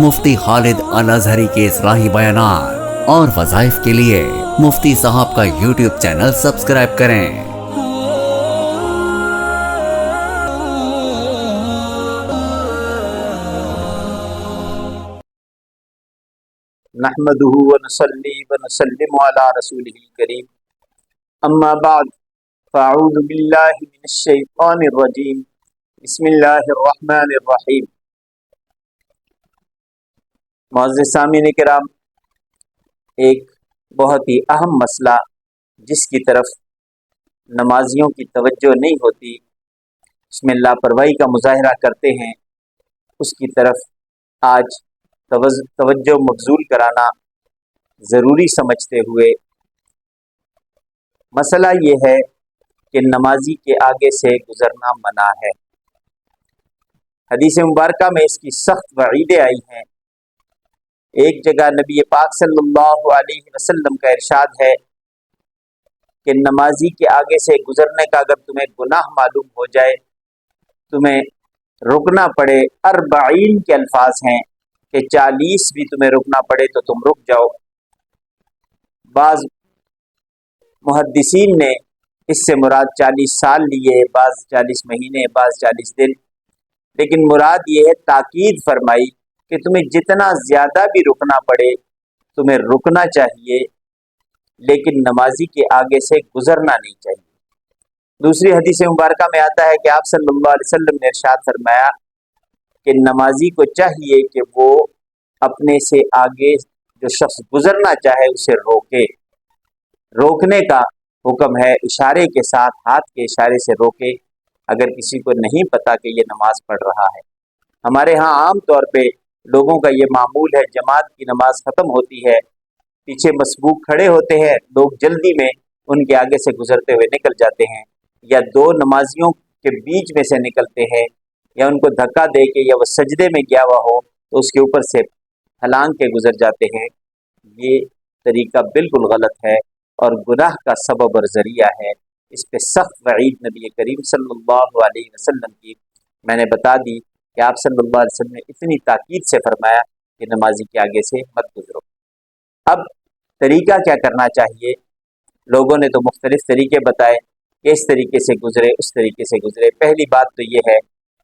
مفتی خالد الازہری کے اصلاحی بیانات اور وظائف کے لیے مفتی صاحب کا یوٹیوب چینل سبسکرائب کریں۔ نحمده ونصلي ونسلم على رسوله الكريم اما بعد فاعوذ بالله من الشیطان الرجیم بسم اللہ الرحمن الرحیم۔ معزز سامعین کرام، ایک بہت ہی اہم مسئلہ جس کی طرف نمازیوں کی توجہ نہیں ہوتی، اس میں لاپرواہی کا مظاہرہ کرتے ہیں، اس کی طرف آج توجہ مبذول کرانا ضروری سمجھتے ہوئے مسئلہ یہ ہے کہ نمازی کے آگے سے گزرنا منع ہے۔ حدیث مبارکہ میں اس کی سخت وعیدیں آئی ہیں۔ ایک جگہ نبی پاک صلی اللہ علیہ وسلم کا ارشاد ہے کہ نمازی کے آگے سے گزرنے کا اگر تمہیں گناہ معلوم ہو جائے، تمہیں رکنا پڑے، 40 کے الفاظ ہیں کہ 40 بھی تمہیں رکنا پڑے تو تم رک جاؤ۔ بعض محدثین نے اس سے مراد 40 سال لیے، بعض 40 مہینے، بعض 40 دن، لیکن مراد یہ ہے تاکید فرمائی کہ تمہیں جتنا زیادہ بھی رکنا پڑے تمہیں رکنا چاہیے، لیکن نمازی کے آگے سے گزرنا نہیں چاہیے۔ دوسری حدیث مبارکہ میں آتا ہے کہ آپ صلی اللہ علیہ وسلم نے ارشاد فرمایا کہ نمازی کو چاہیے کہ وہ اپنے سے آگے جو شخص گزرنا چاہے اسے روکے۔ روکنے کا حکم ہے، اشارے کے ساتھ، ہاتھ کے اشارے سے روکے اگر کسی کو نہیں پتا کہ یہ نماز پڑھ رہا ہے۔ ہمارے ہاں عام طور پہ لوگوں کا یہ معمول ہے، جماعت کی نماز ختم ہوتی ہے، پیچھے مسبوق کھڑے ہوتے ہیں، لوگ جلدی میں ان کے آگے سے گزرتے ہوئے نکل جاتے ہیں، یا دو نمازیوں کے بیچ میں سے نکلتے ہیں، یا ان کو دھکا دے کے یا وہ سجدے میں گیا ہوا ہو تو اس کے اوپر سے پھلانگ کے گزر جاتے ہیں۔ یہ طریقہ بالکل غلط ہے اور گناہ کا سبب اور ذریعہ ہے۔ اس پہ سخت وعید نبی کریم صلی اللہ علیہ وسلم کی میں نے بتا دی کہ آپ صلی اللہ علیہ وسلم نے اتنی تاکید سے فرمایا کہ نمازی کے آگے سے مت گزرو۔ اب طریقہ کیا کرنا چاہیے؟ لوگوں نے تو مختلف طریقے بتائے کہ اس طریقے سے گزرے، اس طریقے سے گزرے۔ پہلی بات تو یہ ہے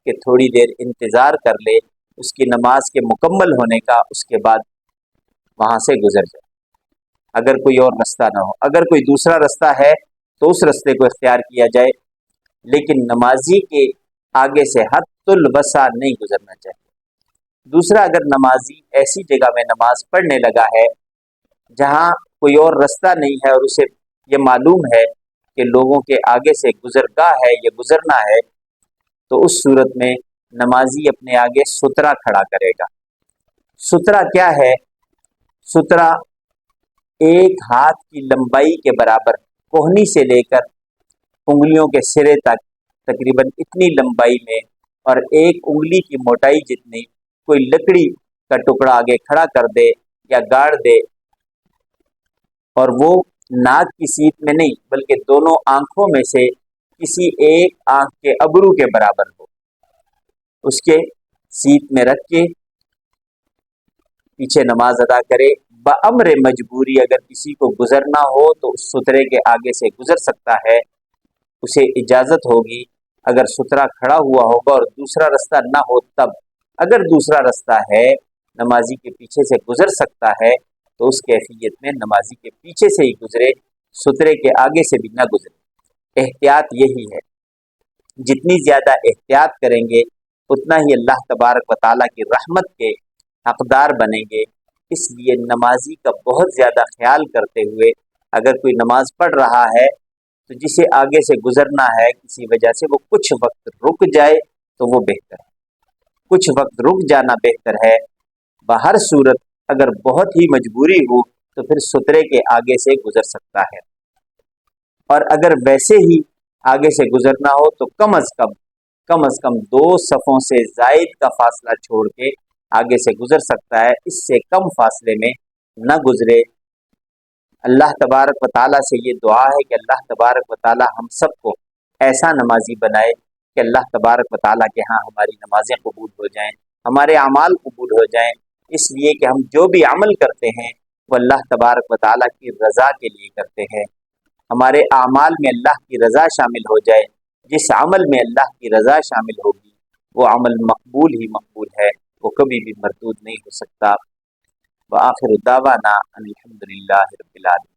کہ تھوڑی دیر انتظار کر لے اس کی نماز کے مکمل ہونے کا، اس کے بعد وہاں سے گزر جائے اگر کوئی اور رستہ نہ ہو۔ اگر کوئی دوسرا رستہ ہے تو اس رستے کو اختیار کیا جائے، لیکن نمازی کے آگے سے حد الوسع نہیں گزرنا چاہیے۔ دوسرا، اگر نمازی ایسی جگہ میں نماز پڑھنے لگا ہے جہاں کوئی اور رستہ نہیں ہے اور اسے یہ معلوم ہے کہ لوگوں کے آگے سے گزرگاہ ہے، یہ گزرنا ہے، تو اس صورت میں نمازی اپنے آگے سترہ کھڑا کرے گا۔ سترہ کیا ہے؟ سترہ ایک ہاتھ کی لمبائی کے برابر، کوہنی سے لے کر انگلیوں کے سرے تک تقریباً اتنی لمبائی میں، اور ایک انگلی کی موٹائی جتنی کوئی لکڑی کا ٹکڑا آگے کھڑا کر دے یا گاڑ دے، اور وہ ناک کی سیٹ میں نہیں بلکہ دونوں آنکھوں میں سے کسی ایک آنکھ کے ابرو کے برابر ہو، اس کے سیٹ میں رکھ کے پیچھے نماز ادا کرے۔ بامر مجبوری اگر کسی کو گزرنا ہو تو اس سترے کے آگے سے گزر سکتا ہے، اسے اجازت ہوگی۔ اگر سترہ کھڑا ہوا ہوگا اور دوسرا رستہ نہ ہو تب، اگر دوسرا رستہ ہے نمازی کے پیچھے سے گزر سکتا ہے تو اس کیفیت میں نمازی کے پیچھے سے ہی گزرے، سترے کے آگے سے بھی نہ گزرے۔ احتیاط یہی ہے، جتنی زیادہ احتیاط کریں گے اتنا ہی اللہ تبارک و تعالیٰ کی رحمت کے حقدار بنیں گے۔ اس لیے نمازی کا بہت زیادہ خیال کرتے ہوئے اگر کوئی نماز پڑھ رہا ہے تو جسے آگے سے گزرنا ہے کسی وجہ سے، وہ کچھ وقت رک جائے تو وہ بہتر ہے۔ کچھ وقت رک جانا بہتر ہے۔ بہر صورت اگر بہت ہی مجبوری ہو تو پھر سترے کے آگے سے گزر سکتا ہے، اور اگر ویسے ہی آگے سے گزرنا ہو تو کم از کم 2 صفوں سے زائد کا فاصلہ چھوڑ کے آگے سے گزر سکتا ہے، اس سے کم فاصلے میں نہ گزرے۔ اللہ تبارک و تعالیٰ سے یہ دعا ہے کہ اللہ تبارک و تعالیٰ ہم سب کو ایسا نمازی بنائے کہ اللہ تبارک و تعالیٰ کے ہاں ہماری نمازیں قبول ہو جائیں، ہمارے اعمال قبول ہو جائیں، اس لیے کہ ہم جو بھی عمل کرتے ہیں وہ اللہ تبارک و تعالیٰ کی رضا کے لیے کرتے ہیں. ہمارے اعمال میں اللہ کی رضا شامل ہو جائے. جس عمل میں اللہ کی رضا شامل ہوگی وہ عمل مقبول ہی مقبول ہے، وہ کبھی بھی مردود نہیں ہو سکتا. وآخر دعوانا ان الحمد للہ رب العالمین.